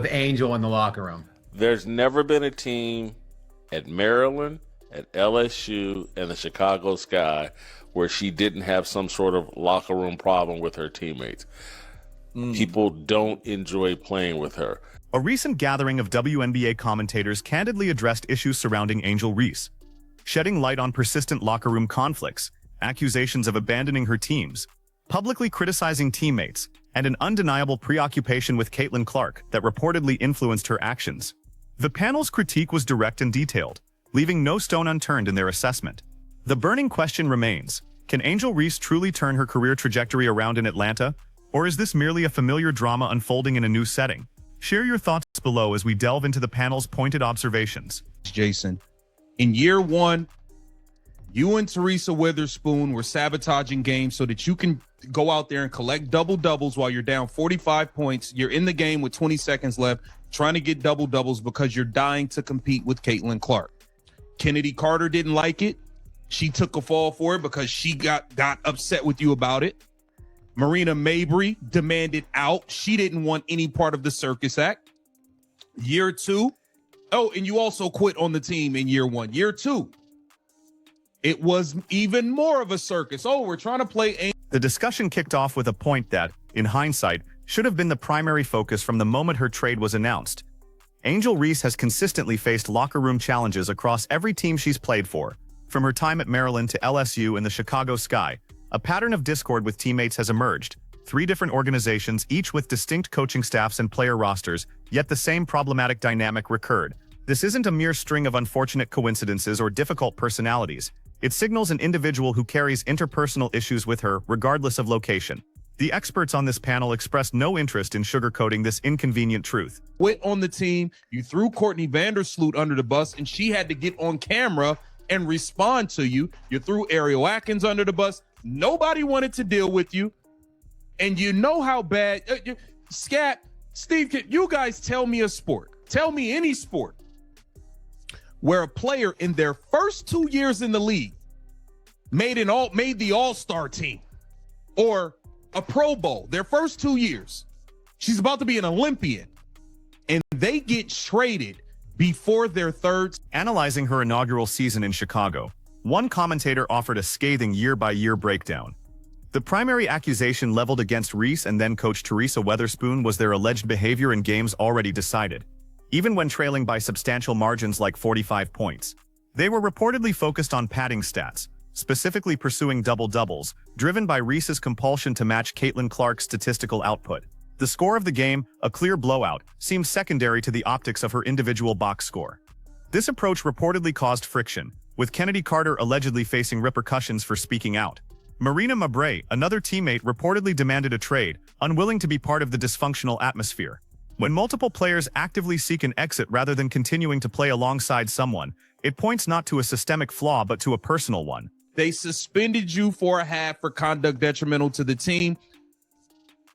with Angel in the locker room. There's never been a team at Maryland, at LSU, and the Chicago Sky where she didn't have some sort of locker room problem with her teammates. People don't enjoy playing with her. A recent gathering of WNBA commentators candidly addressed issues surrounding Angel Reese, shedding light on persistent locker room conflicts, accusations of abandoning her teams, publicly criticizing teammates, and an undeniable preoccupation with Caitlyn Clark that reportedly influenced her actions. The panel's critique was direct and detailed, leaving no stone unturned in their assessment. The burning question remains, can Angel Reese truly turn her career trajectory around in Atlanta, or is this merely a familiar drama unfolding in a new setting? Share your thoughts below as we delve into the panel's pointed observations. Jason, in year one, you and Teresa Witherspoon were sabotaging games so that you can go out there and collect double-doubles while you're down 45 points. You're in the game with 20 seconds left, trying to get double-doubles because you're dying to compete with Caitlyn Clark. Kennedy Carter didn't like it. She took a fall for it because she got upset with you about it. Marina Mabry demanded out. She didn't want any part of the circus act. Year two. Oh, and you also quit on the team in year one. Year two, it was even more of a circus. Oh, we're trying to play. The discussion kicked off with a point that, in hindsight, should have been the primary focus from the moment her trade was announced. Angel Reese has consistently faced locker room challenges across every team she's played for, from her time at Maryland to LSU and the Chicago Sky. A pattern of discord with teammates has emerged. 3 different organizations, each with distinct coaching staffs and player rosters, yet the same problematic dynamic recurred. This isn't a mere string of unfortunate coincidences or difficult personalities. It signals an individual who carries interpersonal issues with her, regardless of location. The experts on this panel expressed no interest in sugarcoating this inconvenient truth. Quit on the team. You threw Courtney Vandersloot under the bus, and she had to get on camera and respond to you. You threw Ariel Atkins under the bus. Nobody wanted to deal with you. And you know how bad... Scat, Steve, can you guys tell me a sport? Tell me any sport where a player in their first 2 years in the league made the all-star team or a Pro Bowl, their first 2 years. She's about to be an Olympian, and they get traded before their third. Analyzing her inaugural season in Chicago, one commentator offered a scathing year-by-year breakdown. The primary accusation leveled against Reese and then coach Teresa Witherspoon was their alleged behavior in games already decided, even when trailing by substantial margins like 45 points. They were reportedly focused on padding stats, specifically pursuing double-doubles, driven by Reese's compulsion to match Caitlyn Clark's statistical output. The score of the game, a clear blowout, seemed secondary to the optics of her individual box score. This approach reportedly caused friction, with Kennedy Carter allegedly facing repercussions for speaking out. Marina Mabray, another teammate, reportedly demanded a trade, unwilling to be part of the dysfunctional atmosphere. When multiple players actively seek an exit rather than continuing to play alongside someone, it points not to a systemic flaw but to a personal one. They suspended you for a half for conduct detrimental to the team.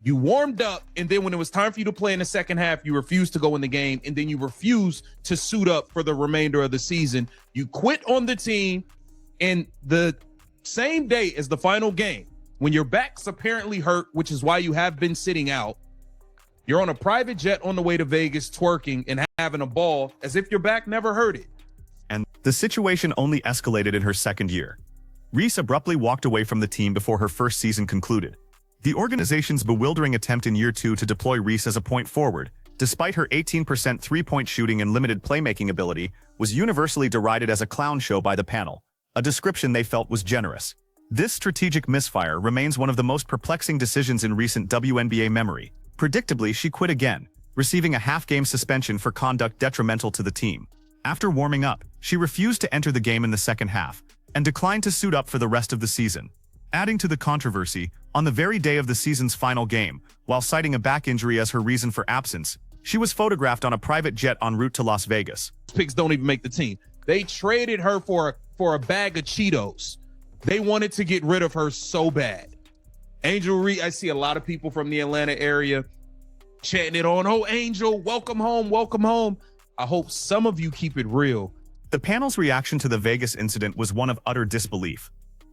You warmed up, and then when it was time for you to play in the second half, you refused to go in the game, and then you refused to suit up for the remainder of the season. You quit on the team, and the same day as the final game, when your back's apparently hurt, which is why you have been sitting out, you're on a private jet on the way to Vegas twerking and having a ball as if your back never hurt it. And the situation only escalated in her second year. Reese abruptly walked away from the team before her first season concluded. The organization's bewildering attempt in year 2 to deploy Reese as a point forward, despite her 18% three-point shooting and limited playmaking ability, was universally derided as a clown show by the panel, a description they felt was generous. This strategic misfire remains one of the most perplexing decisions in recent WNBA memory. Predictably, she quit again, receiving a half-game suspension for conduct detrimental to the team. After warming up, she refused to enter the game in the second half, and declined to suit up for the rest of the season. Adding to the controversy, on the very day of the season's final game, while citing a back injury as her reason for absence, she was photographed on a private jet en route to Las Vegas. Picks don't even make the team. They traded her for a bag of Cheetos. They wanted to get rid of her so bad. Angel Reese, I see a lot of people from the Atlanta area chanting it on, "Oh, Angel, welcome home, welcome home." I hope some of you keep it real. The panel's reaction to the Vegas incident was one of utter disbelief.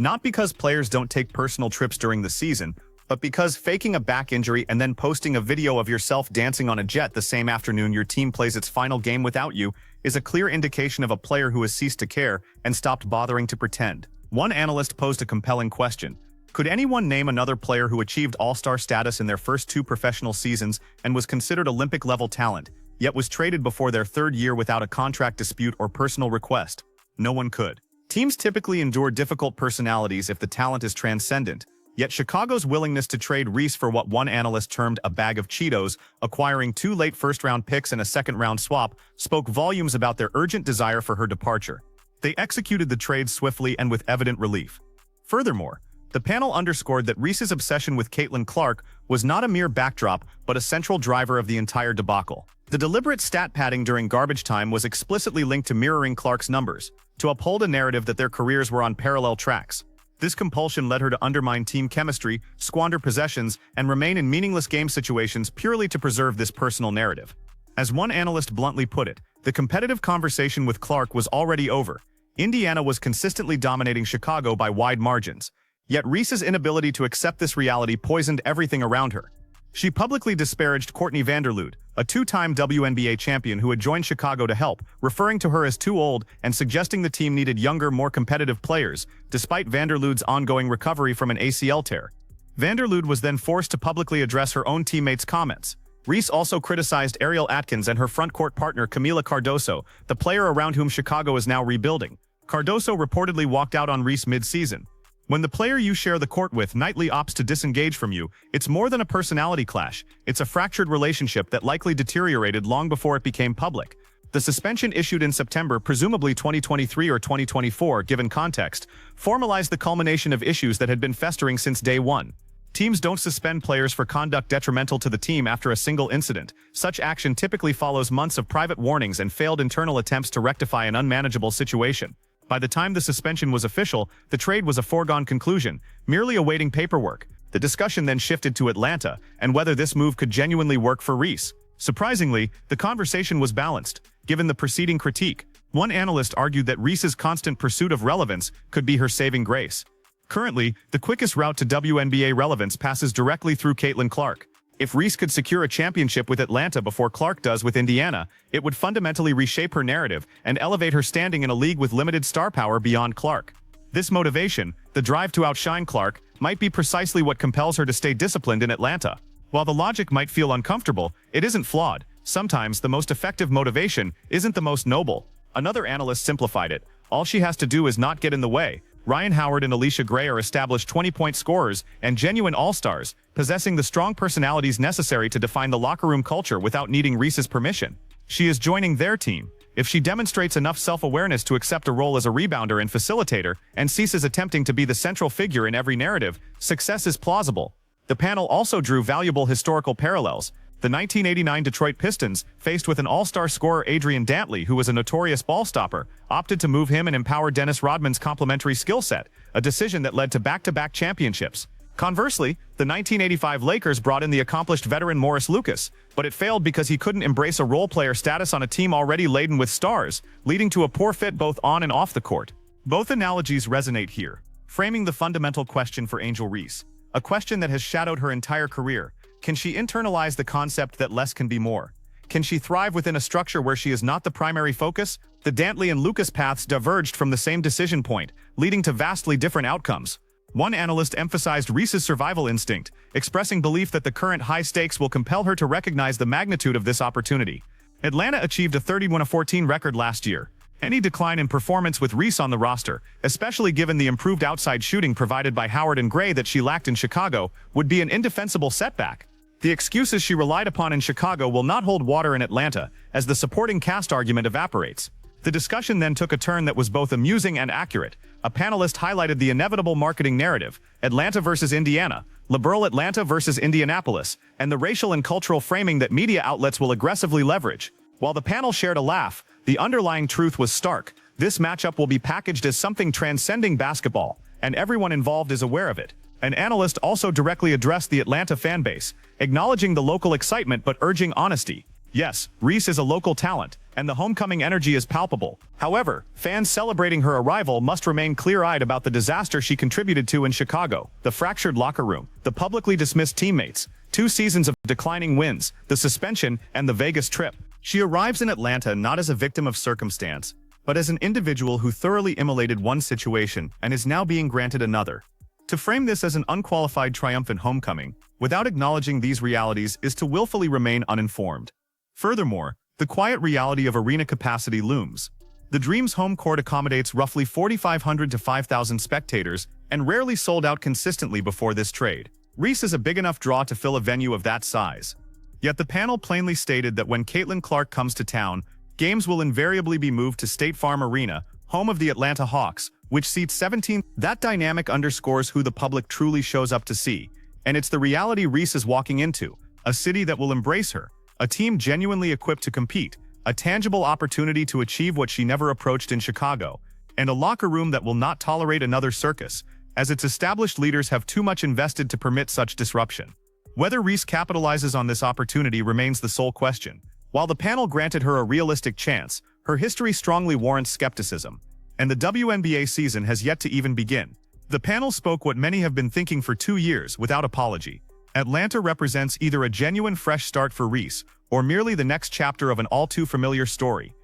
Not because players don't take personal trips during the season, But because faking a back injury and then posting a video of yourself dancing on a jet the same afternoon your team plays its final game without you is a clear indication of a player who has ceased to care and stopped bothering to pretend. One analyst posed a compelling question. Could anyone name another player who achieved all-star status in their first 2 professional seasons and was considered Olympic-level talent, yet was traded before their 3rd year without a contract dispute or personal request? No one could. Teams typically endure difficult personalities if the talent is transcendent, yet Chicago's willingness to trade Reese for what one analyst termed a bag of Cheetos, acquiring 2 late first-round picks and a second-round swap, spoke volumes about their urgent desire for her departure. They executed the trade swiftly and with evident relief. Furthermore, the panel underscored that Reese's obsession with Caitlyn Clark was not a mere backdrop but a central driver of the entire debacle. The deliberate stat padding during garbage time was explicitly linked to mirroring Clark's numbers, to uphold a narrative that their careers were on parallel tracks. This compulsion led her to undermine team chemistry, squander possessions, and remain in meaningless game situations purely to preserve this personal narrative. As one analyst bluntly put it, the competitive conversation with Clark was already over. Indiana was consistently dominating Chicago by wide margins. Yet Reese's inability to accept this reality poisoned everything around her. She publicly disparaged Courtney Vanderlood, a 2-time WNBA champion who had joined Chicago to help, referring to her as too old and suggesting the team needed younger, more competitive players, despite Vanderlood's ongoing recovery from an ACL tear. Vanderlood was then forced to publicly address her own teammates' comments. Reese also criticized Ariel Atkins and her frontcourt partner Camila Cardoso, the player around whom Chicago is now rebuilding. Cardoso reportedly walked out on Reese mid-season. When the player you share the court with nightly opts to disengage from you, it's more than a personality clash, it's a fractured relationship that likely deteriorated long before it became public. The suspension issued in September, presumably 2023 or 2024 given context, formalized the culmination of issues that had been festering since day one. Teams don't suspend players for conduct detrimental to the team after a single incident. Such action typically follows months of private warnings and failed internal attempts to rectify an unmanageable situation. By the time the suspension was official, the trade was a foregone conclusion, merely awaiting paperwork. The discussion then shifted to Atlanta, and whether this move could genuinely work for Reese. Surprisingly, the conversation was balanced, given the preceding critique. One analyst argued that Reese's constant pursuit of relevance could be her saving grace. Currently, the quickest route to WNBA relevance passes directly through Caitlyn Clark. If Reese could secure a championship with Atlanta before Clark does with Indiana, it would fundamentally reshape her narrative and elevate her standing in a league with limited star power beyond Clark. This motivation, the drive to outshine Clark, might be precisely what compels her to stay disciplined in Atlanta. While the logic might feel uncomfortable, it isn't flawed. Sometimes the most effective motivation isn't the most noble. Another analyst simplified it. All she has to do is not get in the way. Ryan Howard and Alicia Gray are established 20-point scorers and genuine all-stars, possessing the strong personalities necessary to define the locker room culture without needing Reese's permission. She is joining their team. If she demonstrates enough self-awareness to accept a role as a rebounder and facilitator and ceases attempting to be the central figure in every narrative, success is plausible. The panel also drew valuable historical parallels. The 1989 Detroit Pistons, faced with an all-star scorer Adrian Dantley who was a notorious ball stopper, opted to move him and empower Dennis Rodman's complementary skill set, a decision that led to back-to-back championships. Conversely, the 1985 Lakers brought in the accomplished veteran Morris Lucas, but it failed because he couldn't embrace a role-player status on a team already laden with stars, leading to a poor fit both on and off the court. Both analogies resonate here, framing the fundamental question for Angel Reese, a question that has shadowed her entire career. Can she internalize the concept that less can be more? Can she thrive within a structure where she is not the primary focus? The Dantley and Lucas paths diverged from the same decision point, leading to vastly different outcomes. One analyst emphasized Reese's survival instinct, expressing belief that the current high stakes will compel her to recognize the magnitude of this opportunity. Atlanta achieved a 31-14 record last year. Any decline in performance with Reese on the roster, especially given the improved outside shooting provided by Howard and Gray that she lacked in Chicago, would be an indefensible setback. The excuses she relied upon in Chicago will not hold water in Atlanta, as the supporting cast argument evaporates. The discussion then took a turn that was both amusing and accurate. A panelist highlighted the inevitable marketing narrative, Atlanta versus Indiana, liberal Atlanta versus Indianapolis, and the racial and cultural framing that media outlets will aggressively leverage. While the panel shared a laugh, the underlying truth was stark. This matchup will be packaged as something transcending basketball, and everyone involved is aware of it. An analyst also directly addressed the Atlanta fanbase, acknowledging the local excitement but urging honesty. Yes, Reese is a local talent, and the homecoming energy is palpable. However, fans celebrating her arrival must remain clear-eyed about the disaster she contributed to in Chicago: the fractured locker room, the publicly dismissed teammates, 2 seasons of declining wins, the suspension, and the Vegas trip. She arrives in Atlanta not as a victim of circumstance, but as an individual who thoroughly immolated one situation and is now being granted another. To frame this as an unqualified triumphant homecoming, without acknowledging these realities, is to willfully remain uninformed. Furthermore, the quiet reality of arena capacity looms. The Dream's home court accommodates roughly 4,500 to 5,000 spectators and rarely sold out consistently before this trade. Reese is a big enough draw to fill a venue of that size. Yet the panel plainly stated that when Caitlyn Clark comes to town, games will invariably be moved to State Farm Arena, home of the Atlanta Hawks, which seats 17. That dynamic underscores who the public truly shows up to see, and it's the reality Reese is walking into: a city that will embrace her, a team genuinely equipped to compete, a tangible opportunity to achieve what she never approached in Chicago, and a locker room that will not tolerate another circus, as its established leaders have too much invested to permit such disruption. Whether Reese capitalizes on this opportunity remains the sole question. While the panel granted her a realistic chance, her history strongly warrants skepticism, and the WNBA season has yet to even begin. The panel spoke what many have been thinking for 2 years without apology. Atlanta represents either a genuine fresh start for Reese, or merely the next chapter of an all-too-familiar story.